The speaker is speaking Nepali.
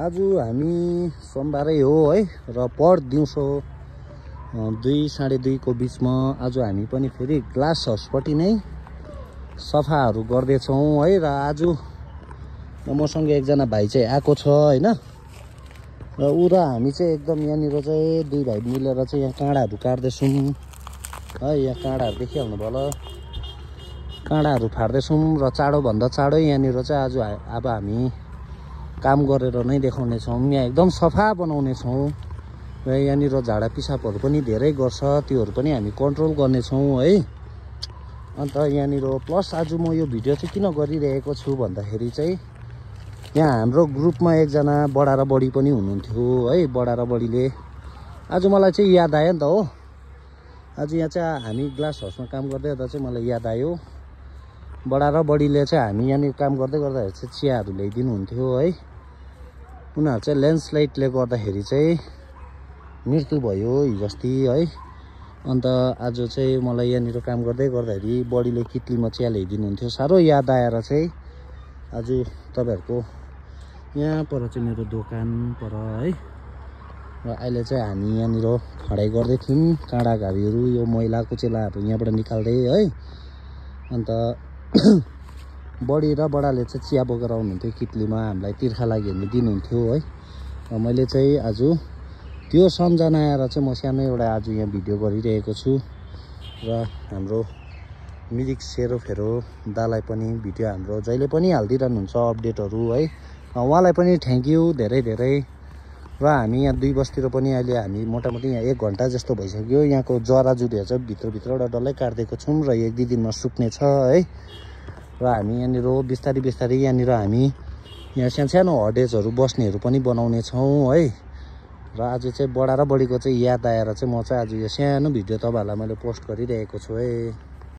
आज हामी सोमबारै हो है र पर दिउँसो 2-2:30 को बिचमा आज हामी पनि फेरि ग्लास हाउसपट्टि नै सफाहरू गर्दैछौँ है। र आज मसँग एकजना भाइ चाहिँ आएको छ हैन, र ऊ र हामी चाहिँ एकदम यहाँनिर चाहिँ दुई भाइ मिलेर चाहिँ यहाँ काँडाहरू काट्दैछौँ है। यहाँ काँडाहरू देखिहाल्नु भयो, काँडाहरू फाड्दैछौँ र चाँडोभन्दा चाँडो यहाँनिर चाहिँ आज अब हामी काम गरेर नै देखाउने छौँ। यहाँ एकदम सफा बनाउने छौँ र यहाँनिर झाडा पिसाबहरू पनि धेरै गर्छ, त्योहरू पनि हामी कन्ट्रोल गर्ने छौँ है। अन्त यहाँनिर प्लस आज म यो भिडियो चाहिँ किन गरिरहेको छु भन्दाखेरि चाहिँ यहाँ हाम्रो ग्रुपमा एकजना बडा र बडी पनि हुनुहुन्थ्यो है। बडा र बडीले आज मलाई चाहिँ याद आयो नि त हो, आज यहाँ चाहिँ हामी ग्लास हाउसमा काम गर्दै गर्दा चाहिँ मलाई याद आयो। बडा र बडीले चाहिँ हामी यहाँनिर काम गर्दै गर्दाखेरि चाहिँ चियाहरू ल्याइदिनु हुन्थ्यो है। उनीहरू चाहिँ ल्यान्डस्लाइडले गर्दाखेरि चाहिँ मृत्यु भयो हिजोअस्ति है। अन्त आज चाहिँ मलाई यहाँनिर काम गर्दै गर्दाखेरि बडीले कित्लीमा चिया ल्याइदिनु हुन्थ्यो। साह्रो याद आएर चाहिँ आज तपाईँहरूको यहाँ पर चाहिँ मेरो दोकान पर है। र अहिले चाहिँ हामी यहाँनिर खडाइ गर्दै थियौँ काँडा घारीहरू, यो मैला कुचेलाहरू यहाँबाट निकाल्दै है। अन्त बडी र बडाले चाहिँ चिया बोकेर आउनुहुन्थ्यो कित्लीमा, हामीलाई तिर्खा लागि हेर्नु दिनुहुन्थ्यो है। र मैले चाहिँ आज त्यो सम्झनाएर चाहिँ म सानो एउटा आज यहाँ भिडियो गरिरहेको छु। र हाम्रो मिरिक सेरोफेरो दालाई पनि भिडियो हाम्रो जहिले पनि हालिदिइरहनुहुन्छ अपडेटहरू है। उहाँलाई पनि थ्याङ्क यू धेरै धेरै। र हामी यहाँ दुई बसतिर पनि अहिले हामी मोटामोटी यहाँ 1 घन्टा जस्तो भइसक्यो। यहाँको जरा जुरीहरू चाहिँ भित्रभित्रबाट डल्लै काट्दिएको छौँ र 1-2 दिनमा सुक्ने छ है। र हामी यहाँनिर बिस्तारी बिस्तारी यहाँनिर हामी यहाँ सानो हडेजहरू बस्नेहरू पनि बनाउने छौँ है। र आज चाहिँ बडा र बडीको चाहिँ याद आएर चाहिँ म चाहिँ आज यो सानो भिडियो तपाईँहरूलाई मैले पोस्ट गरिरहेको छु है।